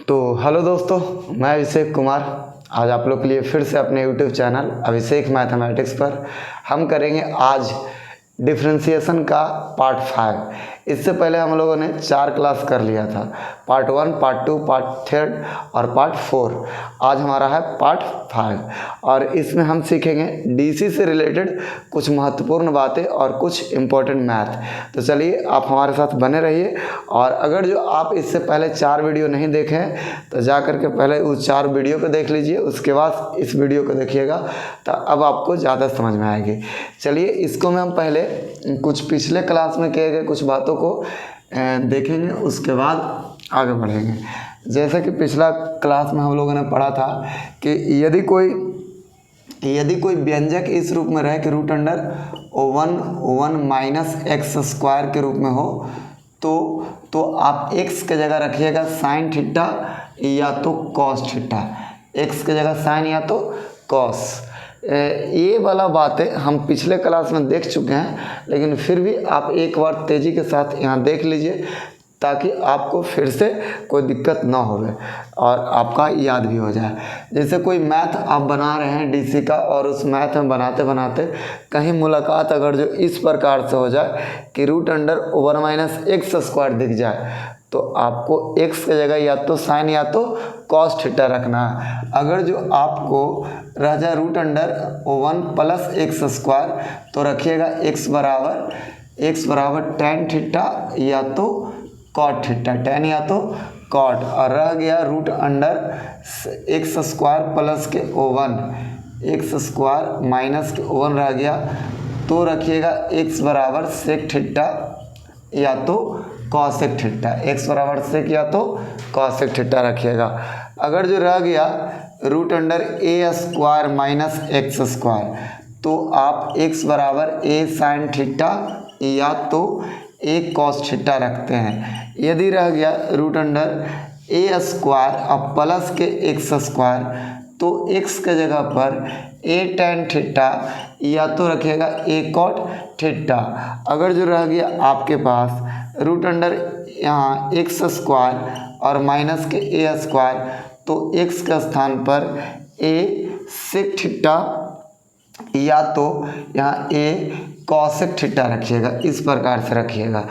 तो हेलो दोस्तों, मैं अभिषेक कुमार आज आप लोग के लिए फिर से अपने यूट्यूब चैनल अभिषेक मैथमेटिक्स पर हम करेंगे आज डिफरेंशिएशन का पार्ट 5। इससे पहले हम लोगों ने 4 क्लास कर लिया था, पार्ट 1, पार्ट 2, पार्ट 3 और पार्ट 4। आज हमारा है पार्ट 5 और इसमें हम सीखेंगे डीसी से रिलेटेड कुछ महत्वपूर्ण बातें और कुछ इम्पोर्टेंट मैथ। तो चलिए आप हमारे साथ बने रहिए। और अगर जो आप इससे पहले 4 वीडियो नहीं देखे हैं तो जा कर के पहले उस 4 वीडियो को देख लीजिए, उसके बाद इस वीडियो को देखिएगा तो अब आपको ज़्यादा समझ में आएगी। चलिए इसको में हम पहले कुछ पिछले क्लास में किए गए कुछ बातों को देखेंगे, उसके बाद आगे बढ़ेंगे। जैसे कि पिछला क्लास में हम लोगों ने पढ़ा था कि यदि कोई व्यंजक इस रूप में रहे कि root under 1 minus x square के रूप में हो तो आप x के जगह रखिएगा साइन थीटा या तो कॉस थीटा। x के जगह साइन या तो कॉस। ये वाला बातें हम पिछले क्लास में देख चुके हैं, लेकिन फिर भी आप एक बार तेज़ी के साथ यहाँ देख लीजिए ताकि आपको फिर से कोई दिक्कत ना होवे और आपका याद भी हो जाए। जैसे कोई मैथ आप बना रहे हैं डीसी का और उस मैथ में बनाते बनाते कहीं मुलाकात अगर जो इस प्रकार से हो जाए कि root under 1 minus x square दिख जाए तो आपको x की जगह या तो साइन या तो कॉस थीटा रखना है। अगर जो आपको रह जाए root under 1 plus x square तो रखिएगा x बराबर टेन थीटा या तो कॉट थीटा, टेन या तो कॉट। और रह गया root under x square plus के 1 एक्स स्क्वायर माइनस के 1 रह गया तो रखिएगा x बराबर सेक थीटा या तो कॉसेक थीटा, x बराबर सेक या तो कॉसेक थीटा रखिएगा। अगर जो रह गया रूट अंडर ए स्क्वायर माइनस एक्स स्क्वायर तो आप x बराबर ए साइन थीटा या तो ए कॉस थीटा रखते हैं। यदि रह गया रूट अंडर ए स्क्वायर अब प्लस के एक्स स्क्वायर तो x के जगह पर ए टेन थीटा या तो रखिएगा ए कॉट थीटा। अगर जो रह गया आपके पास रूट अंडर यहाँ एक्स स्क्वायर और माइनस के ए स्क्वायर तो x के स्थान पर ए सेक थीटा या तो यहाँ ए कॉसेक थीटा रखिएगा, इस प्रकार से रखिएगा।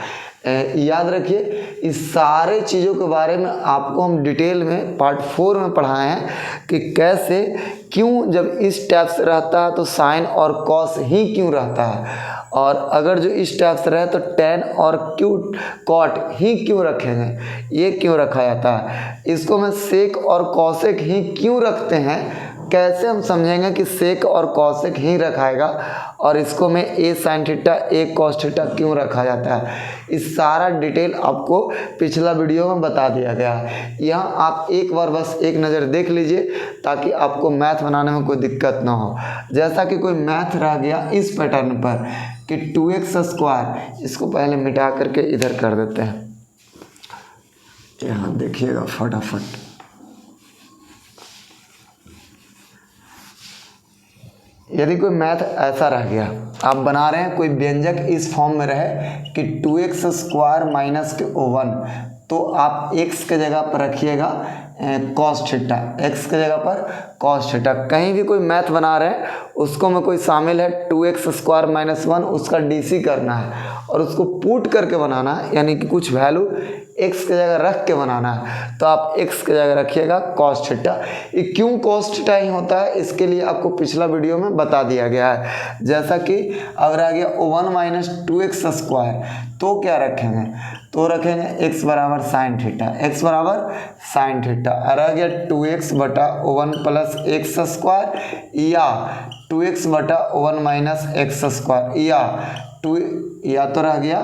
याद रखिए इस सारे चीज़ों के बारे में आपको हम डिटेल में पार्ट 4 में पढ़ाए हैं कि कैसे क्यों जब इस टाइप से रहता है तो साइन और कॉस ही क्यों रहता है, और अगर जो इस टाइप से रहे तो टेन और क्यू कॉट ही क्यों रखेंगे, ये क्यों रखा जाता है। इसको मैं सेक और कॉसेक ही क्यों रखते हैं, कैसे हम समझेंगे कि सेक और कॉसेक ही रखाएगा, और इसको मैं ए साइन थीटा ए कॉस थीटा क्यों रखा जाता है। इस सारा डिटेल आपको पिछला वीडियो में बता दिया गया है। यहाँ आप एक बार बस एक नज़र देख लीजिए ताकि आपको मैथ बनाने में कोई दिक्कत ना हो। जैसा कि कोई मैथ रह गया इस पैटर्न पर कि 2x स्क्वायर, इसको पहले मिटा करके इधर कर देते हैं। यहाँ देखिएगा फटाफट। यदि कोई मैथ ऐसा रह गया, आप बना रहे हैं कोई व्यंजक इस फॉर्म में रहे कि 2x स्क्वायर माइनस के 1 तो आप x के जगह पर रखिएगा कॉस थीटा, x के जगह पर कॉस थीटा। कहीं भी कोई मैथ बना रहे हैं उसको में कोई शामिल है 2x स्क्वायर माइनस 1, उसका डीसी करना है और उसको पुट करके बनाना है, यानी कि कुछ वैल्यू x के जगह रख के बनाना है तो आप x के जगह रखिएगा कॉस थीटा। ये क्यों कॉस थीटा ही होता है इसके लिए आपको पिछला वीडियो में बता दिया गया है। जैसा कि अगर आ गया 1 माइनस 2x स्क्वायर तो क्या रखेंगे, तो रखेंगे x बराबर साइन थीटा, x बराबर साइन थीटा। और आ गया 2x बटा 1 प्लस एक्स स्क्वायर या 2x बटा 1 माइनस एक्स स्क्वायर या तो रह गया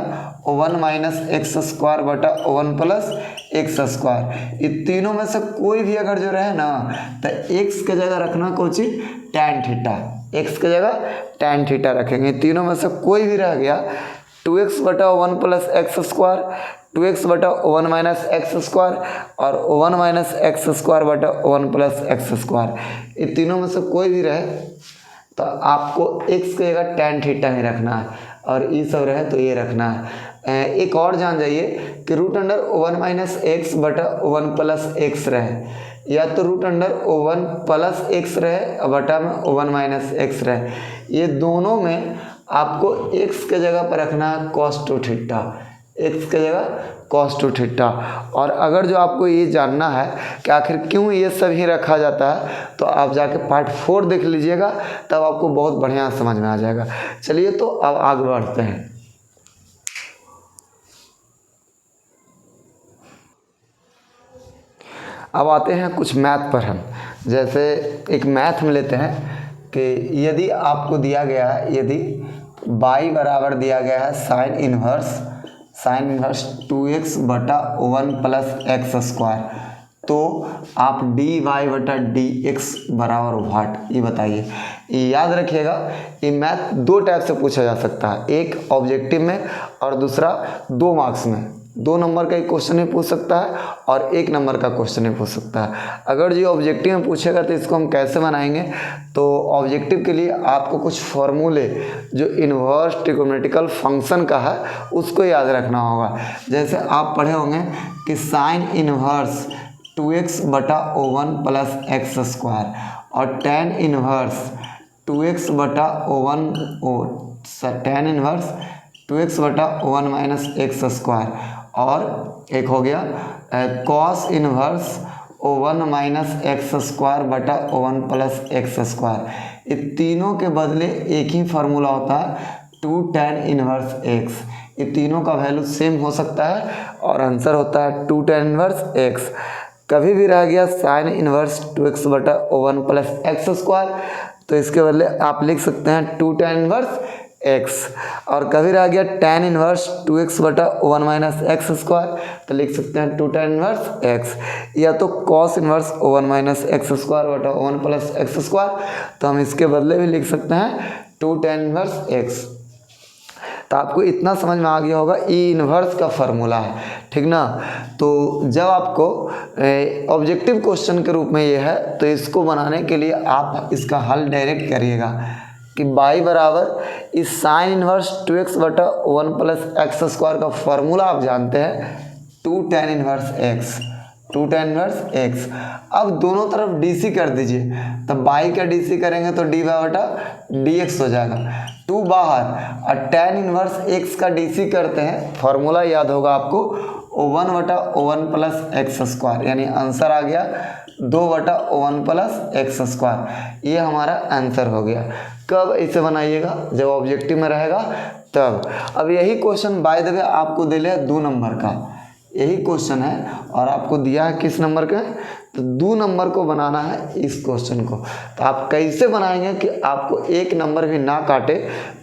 1 माइनस एक्स स्क्वायर बटा 1 प्लस एक्स स्क्वायर। ये तीनों में से कोई भी अगर जो रहे ना तो x के जगह रखना कोई चीज टैन थीटा, x के जगह टैन थीटा रखेंगे। तीनों में से कोई भी रह गया 2x बटा 1 प्लस एक्स स्क्वायर, 2x बटा 1 माइनस एक्स स्क्वायर और 1 माइनस एक्स स्क्वायर बटा 1 प्लस एक्स स्क्वायर। ये तीनों में से कोई भी रहे तो आपको x के जगह टैन थीटा ही रखना है और ये सब रहे तो ये रखना है। एक और जान जाइए कि रूट अंडर 1 माइनस एक्स बटा 1 प्लस एक्स रहे, या तो रूट अंडर 1 प्लस एक्स रहे बटा में 1 माइनस एक्स रहे। ये दोनों में आपको एक्स के जगह पर रखना है कॉस टू थीटा, एक्स के जगह कॉस टू थीटा। और अगर जो आपको ये जानना है कि आखिर क्यों ये सब ही रखा जाता है, तो आप जाके पार्ट 4 देख लीजिएगा, तब आपको बहुत बढ़िया समझ में आ जाएगा। चलिए तो अब आगे बढ़ते हैं। अब आते हैं कुछ मैथ पर हम। जैसे एक मैथ में लेते हैं कि यदि आपको दिया गया है, यदि y बराबर दिया गया है साइन इन्वर्स 2x बटा 1 प्लस एक्स स्क्वायर, तो आप dy बटा dx बराबर व्हाट, ये बताइए। ये याद रखिएगा, ये मैथ दो टाइप से पूछा जा सकता है, एक ऑब्जेक्टिव में और दूसरा 2 मार्क्स में। 2 नंबर का एक क्वेश्चन ही पूछ सकता है और 1 नंबर का क्वेश्चन ही पूछ सकता है। अगर जो ऑब्जेक्टिव में पूछेगा तो इसको हम कैसे बनाएंगे, तो ऑब्जेक्टिव के लिए आपको कुछ फॉर्मूले जो इन्वर्स ट्रिग्नोमेट्रिकल फंक्शन का है उसको याद रखना होगा। जैसे आप पढ़े होंगे कि साइन इन्वर्स 2x बटा 1 प्लस एक्स स्क्वायर और टेन इन्वर्स 2x बटा 1 माइनस एक्स स्क्वायर, और एक हो गया cos inverse 1 minus x square बटा 1 प्लस एक्स स्क्वायर। ये तीनों के बदले एक ही फार्मूला होता है 2 tan इन्वर्स एक्स। ये तीनों का वैल्यू सेम हो सकता है और आंसर होता है 2 tan इन्वर्स एक्स। कभी भी रह गया साइन इन्वर्स 2x बटा 1 प्लस एक्स स्क्वायर, तो इसके बदले आप लिख सकते हैं 2 tan इन्वर्स एक्स। और कभी रह गया tan इन्वर्स 2x बटा 1 माइनस एक्स स्क्वायर, तो लिख सकते हैं 2 tan इन्वर्स एक्स। या तो cos inverse 1 minus x square बटा 1 प्लस एक्स स्क्वायर, तो हम इसके बदले भी लिख सकते हैं 2 tan इन्वर्स एक्स। तो आपको इतना समझ में आ गया होगा, ई इन्वर्स का फार्मूला है, ठीक ना। तो जब आपको ऑब्जेक्टिव क्वेश्चन के रूप में ये है, तो इसको बनाने के लिए आप इसका हल डायरेक्ट करिएगा कि y बराबर इस साइन इन्वर्स 2x बटा 1 प्लस एक्स स्क्वायर का फॉर्मूला आप जानते हैं 2 tan inverse x, 2 tan inverse x। अब दोनों तरफ dc कर दीजिए, तब y का dc करेंगे तो dy बटा dx हो जाएगा, 2 बाहर और tan इन्वर्स x का dc करते हैं, फॉर्मूला याद होगा आपको 1 बटा 1 प्लस एक्स स्क्वायर, यानी आंसर आ गया 2 बटा 1 प्लस एक्स स्क्वायर। ये हमारा आंसर हो गया। कब इसे बनाइएगा, जब ऑब्जेक्टिव में रहेगा तब। अब यही क्वेश्चन बाय द वे आपको दिया है 2 नंबर का, यही क्वेश्चन है और आपको दिया है किस नंबर का, तो 2 नंबर को बनाना है इस क्वेश्चन को। तो आप कैसे बनाएंगे कि आपको 1 नंबर भी ना काटे,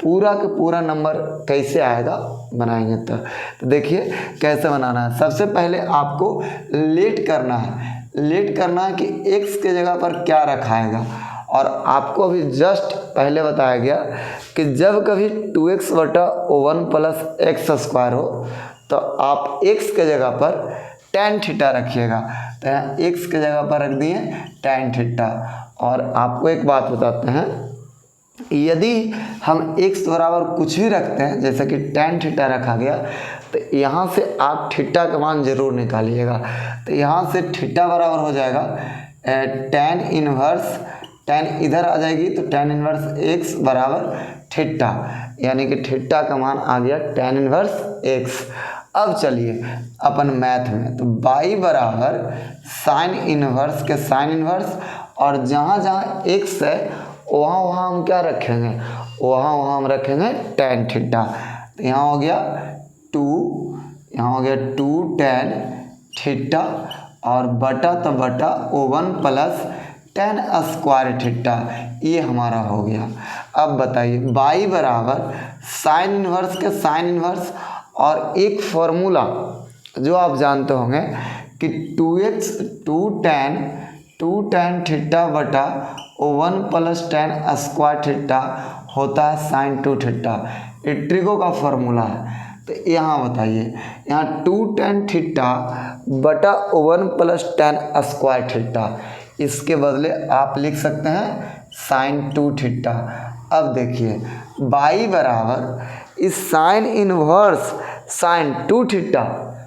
पूरा का पूरा नंबर कैसे आएगा बनाएंगे। तो देखिए कैसे बनाना है। सबसे पहले आपको लेट करना है कि x के जगह पर क्या रखाएगा। और आपको अभी जस्ट पहले बताया गया कि जब कभी 2x बटा 1 प्लस एक्स स्क्वायर हो, तो आप x के जगह पर tan थीटा रखिएगा। तो यहाँ x के जगह पर रख दिए tan थीटा। और आपको एक बात बताते हैं, यदि हम x बराबर कुछ भी रखते हैं, जैसे कि tan थीटा रखा गया, तो यहाँ से आप थीटा का मान जरूर निकालिएगा। तो यहाँ से थीटा बराबर हो जाएगा tan इधर आ जाएगी, तो tan इन्वर्स x बराबर थीटा, यानी कि थीटा का मान आ गया tan इन्वर्स x। अब चलिए अपन मैथ में, तो y बराबर साइन इन्वर्स के साइन इन्वर्स, और जहाँ जहाँ x है वहाँ हम क्या रखेंगे, वहाँ हम रखेंगे tan थीटा। तो यहाँ हो गया 2 tan थीटा और बटा तो बटा 1 प्लस tan स्क्वायर थीटा, ये हमारा हो गया। अब बताइए y बराबर साइन इन्वर्स के साइन इन्वर्स, और एक फॉर्मूला जो आप जानते होंगे कि 2 tan थीटा बटा 1 प्लस tan स्क्वायर थीटा होता है साइन 2 थीटा। ये ट्रिगो का फॉर्मूला है। तो यहाँ बताइए, यहाँ 2 tan थीटा बटा 1 प्लस tan स्क्वायर थीटा, इसके बदले आप लिख सकते हैं साइन 2 थीटा। अब देखिए y बराबर इस साइन इन्वर्स साइन 2 थीटा,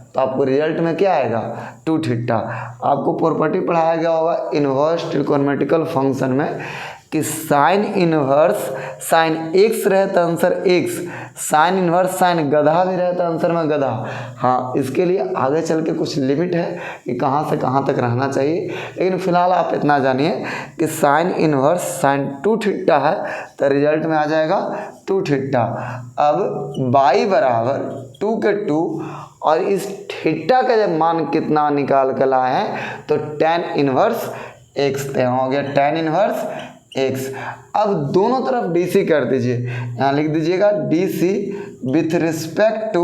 तो आपको रिजल्ट में क्या आएगा 2 थीटा। आपको प्रॉपर्टी पढ़ाया गया होगा इन्वर्स ट्रिगोनोमेट्रिकल फंक्शन में कि साइन इनवर्स साइन एक्स रहे तो answer x, sine inverse sine गधा भी रहे तो आंसर में गधा। हाँ, इसके लिए आगे चल के कुछ लिमिट है कि कहाँ से कहाँ तक रहना चाहिए, लेकिन फिलहाल आप इतना जानिए कि साइन इनवर्स साइन 2 थीटा है तो रिजल्ट में आ जाएगा 2 थीटा। अब बाई बराबर 2 के 2 और इस थीटा का जब मान कितना निकाल कर लाए हैं तो tan इनवर्स एक्स हो गया, tan इनवर्स एक्स। अब दोनों तरफ DC कर दीजिए, यहाँ लिख दीजिएगा DC with respect to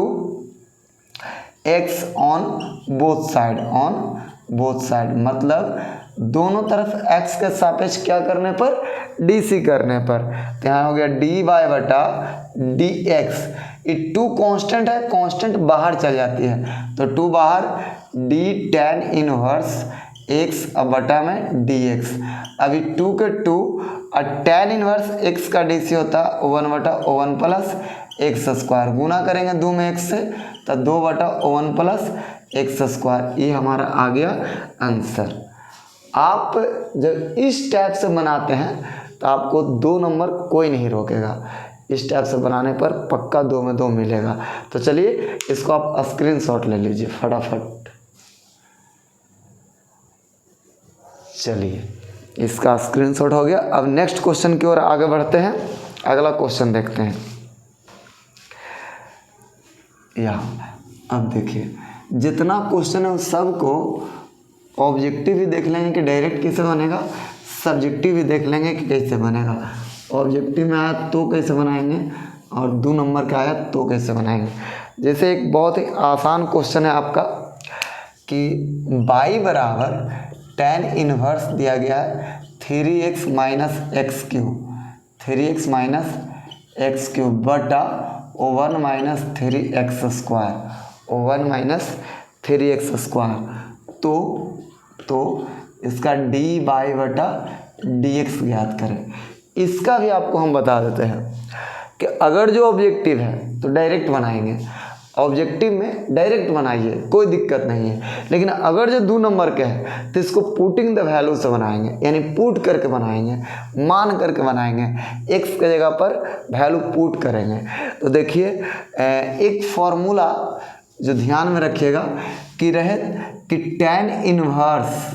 x on both side, मतलब दोनों तरफ x के सापेक्ष क्या करने पर DC करने पर। तो यहाँ हो गया dy बटा dx, ये 2 कांस्टेंट है, कांस्टेंट बाहर चल जाती है तो 2 बाहर, d tan इनवर्स x अब बटा में dx। अभी 2 के 2 और tan इनवर्स x का DC होता है 1 बटा 1 प्लस एक्स स्क्वायर, गुना करेंगे 2 में x से तो 2 बटा 1 प्लस एक्स स्क्वायर, ये हमारा आ गया आंसर। आप जब इस टाइप से बनाते हैं तो आपको 2 नंबर कोई नहीं रोकेगा, इस टाइप से बनाने पर पक्का 2 में 2 मिलेगा। तो चलिए इसको आप स्क्रीनशॉट ले लीजिए फटाफट। चलिए इसका स्क्रीनशॉट हो गया। अब नेक्स्ट क्वेश्चन की ओर आगे बढ़ते हैं, अगला क्वेश्चन देखते हैं। अब देखिए जितना क्वेश्चन है उस सब को ऑब्जेक्टिव भी देख लेंगे कि डायरेक्ट कैसे बनेगा, सब्जेक्टिव भी देख लेंगे कि कैसे बनेगा। ऑब्जेक्टिव में आया तो कैसे बनाएंगे और 2 नंबर का आया तो कैसे बनाएंगे। जैसे एक बहुत ही आसान क्वेश्चन है आपका कि बाई बराबर tan इनवर्स दिया गया है 3x माइनस एक्स क्यूब बटा 1 माइनस 3x स्क्वायर, तो इसका dy बटा dx ज्ञात करें। इसका भी आपको हम बता देते हैं कि अगर जो ऑब्जेक्टिव है तो डायरेक्ट बनाएंगे, ऑब्जेक्टिव में डायरेक्ट बनाइए कोई दिक्कत नहीं है, लेकिन अगर जो 2 नंबर के है तो इसको पुटिंग द वैल्यू से बनाएंगे, यानी पुट करके बनाएंगे, मान करके बनाएंगे, x के जगह पर वैल्यू पुट करेंगे। तो देखिए एक फॉर्मूला जो ध्यान में रखिएगा कि रहे कि tan इनवर्स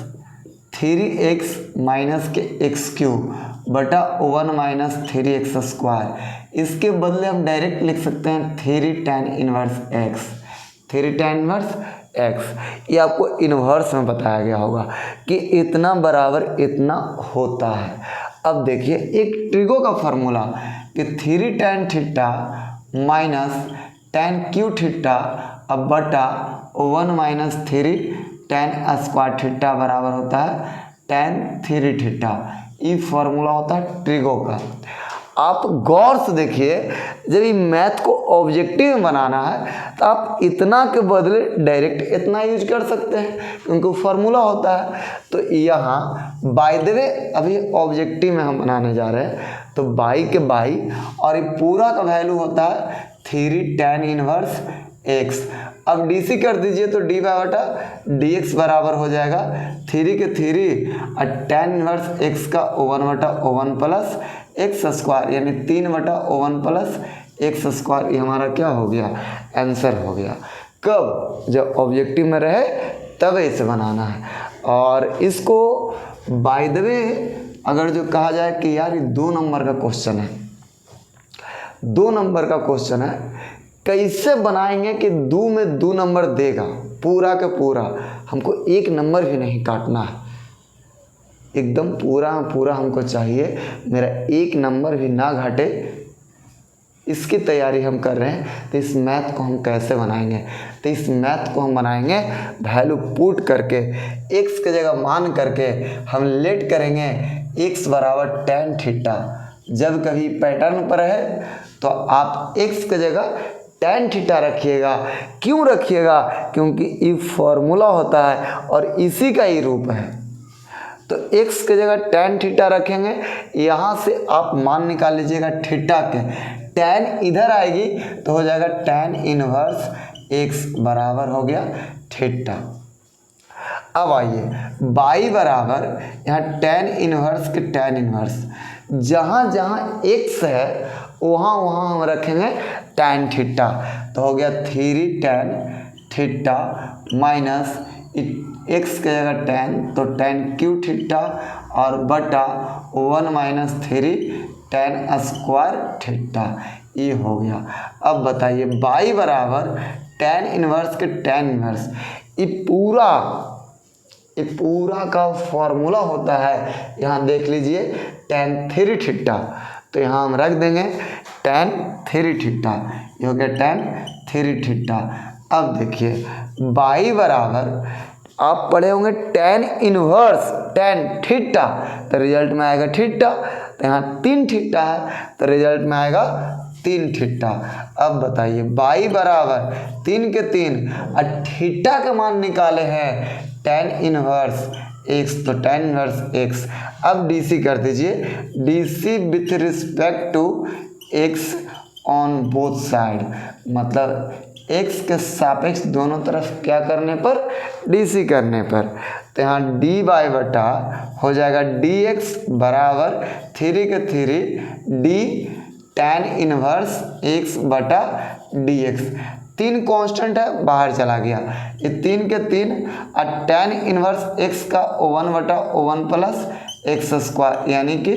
3x माइनस के एक्स क्यूब बटा 1 माइनस 3x स्क्वायर, इसके बदले हम डायरेक्ट लिख सकते हैं 3 tan इनवर्स x। ये आपको इन्वर्स में बताया गया होगा कि इतना बराबर इतना होता है। अब देखिए एक ट्रिगो का फार्मूला कि 3 tan theta minus tan Q theta अब बटा 1 माइनस 3 tan स्क्वायर थीटा बराबर होता है tan 3 थीटा। ये फार्मूला होता है ट्रिगो का। आप गौर से देखिए, जब ये मैथ को ऑब्जेक्टिव में बनाना है तो आप इतना के बदले डायरेक्ट इतना यूज कर सकते हैं क्योंकि फार्मूला होता है। तो यहाँ बाय द वे अभी ऑब्जेक्टिव में हम बनाने जा रहे हैं तो बाई के बाई और ये पूरा का वैल्यू होता है 3 tan इनवर्स x। अब DC कर दीजिए तो dy बटा dx बराबर हो जाएगा 3 के 3 और tan इनवर्स x का 1 बटा 1 प्लस एक्स स्क्वायर, यानी 3 बटा 1 प्लस एक्स स्क्वायर। ये हमारा क्या हो गया आंसर हो गया। कब जब ऑब्जेक्टिव में रहे तब इसे बनाना है। और इसको बाय द वे अगर जो कहा जाए कि यार ये 2 नंबर का क्वेश्चन है, 2 नंबर का क्वेश्चन है, कैसे बनाएंगे कि 2 में 2 नंबर देगा पूरा का पूरा, हमको 1 नंबर भी नहीं काटना है, एकदम पूरा पूरा हमको चाहिए, मेरा 1 नंबर भी ना घटे, इसकी तैयारी हम कर रहे हैं। तो इस मैथ को हम कैसे बनाएंगे, तो इस मैथ को हम बनाएंगे वैल्यू पुट करके, x के जगह मान करके हम लेट करेंगे x बराबर tan थीटा। जब कभी पैटर्न पर है तो आप x के जगह tan थीटा रखिएगा। क्यों रखिएगा, क्योंकि ये फॉर्मूला होता है और इसी का ही रूप है। तो x के जगह tan थीटा रखेंगे, यहाँ से आप मान निकाल लीजिएगा थीटा के, tan इधर आएगी तो हो जाएगा tan इनवर्स एक्स बराबर हो गया थीटा। अब आइए बाई बराबर यहाँ tan इनवर्स के tan इनवर्स, जहाँ जहाँ x है वहाँ वहाँ हम रखेंगे tan थीटा, तो हो गया 3 tan थीटा माइनस x की जगह tan, तो tan क्यू थीटा और बटा 1 माइनस 3 tan स्क्वायर थीटा, ये हो गया। अब बताइए बाई बराबर tan इनवर्स के tan इनवर्स, ये पूरा का फॉर्मूला होता है, यहाँ देख लीजिए tan 3 थीटा, तो यहाँ हम रख देंगे tan 3 थीटा, ये हो गया tan 3 थीटा। अब देखिए बाई बराबर आप पढ़े होंगे tan इनवर्स tan थीटा, तो रिजल्ट में आएगा थीटा, तो यहाँ 3 थीटा है तो रिजल्ट में आएगा 3 थीटा। अब बताइए बाई बराबर 3 के 3 और थीटा का मान निकाले हैं tan इनवर्स x, तो tan इनवर्स x। अब डीसी कर दीजिए, DC with respect to x on both side, मतलब x के सापेक्ष दोनों तरफ क्या करने पर, डीसी करने पर, तो यहाँ डी बाई बटा हो जाएगा dx बराबर 3 के 3 d tan इनवर्स x बटा dx। 3 कांस्टेंट है बाहर चला गया, ये 3 के 3 और tan इनवर्स x का 1 बटा 1 प्लस एक्स स्क्वायर, यानी कि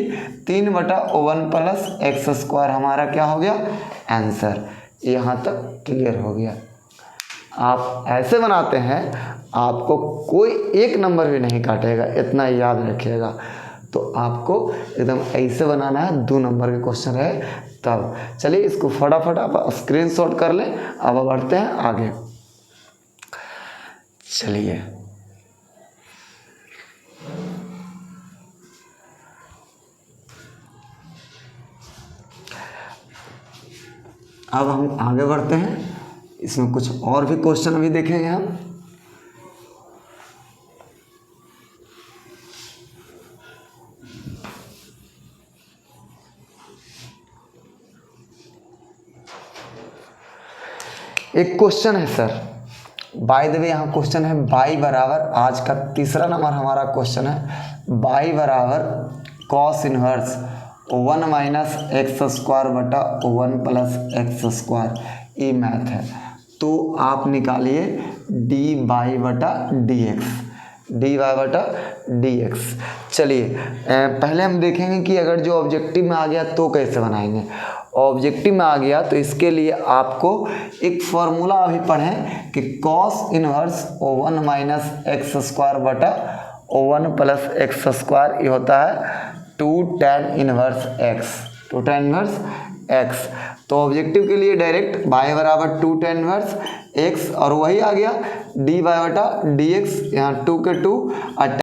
3 बटा 1 प्लस एक्स स्क्वायर हमारा क्या हो गया आंसर। यहाँ तक क्लियर हो गया। आप ऐसे बनाते हैं आपको कोई एक नंबर भी नहीं काटेगा, इतना याद रखिएगा। तो आपको एकदम ऐसे बनाना है, 2 नंबर के क्वेश्चन है तब। चलिए इसको फटाफट आप स्क्रीनशॉट कर लें। अब बढ़ते हैं आगे। चलिए अब हम आगे बढ़ते हैं, इसमें कुछ और भी क्वेश्चन अभी देखेंगे हम। एक क्वेश्चन है सर, बाय द वे यहाँ क्वेश्चन है बाई बराबर, आज का तीसरा नंबर हमारा क्वेश्चन है, बाई बराबर cos inverse 1 minus x square बटा 1 प्लस एक्स स्क्वायर, ये मैथ है। तो आप निकालिए डी बाई बटा डी एक्स, डी वाई बटा डी एक्स। चलिए पहले हम देखेंगे कि अगर जो ऑब्जेक्टिव में आ गया तो कैसे बनाएंगे। ऑब्जेक्टिव में आ गया तो इसके लिए आपको एक फॉर्मूला अभी पढ़ें कि cos inverse 1 minus x square बटा 1 प्लस एक्स स्क्वायर, ये होता है 2 tan inverse x, 2 tan inverse x. तो ऑब्जेक्टिव के लिए डायरेक्ट बाई बराबर 2 tan इनवर्स एक्स, और वही आ गया डी बाई बटा डी एक्स, यहाँ 2 के 2 और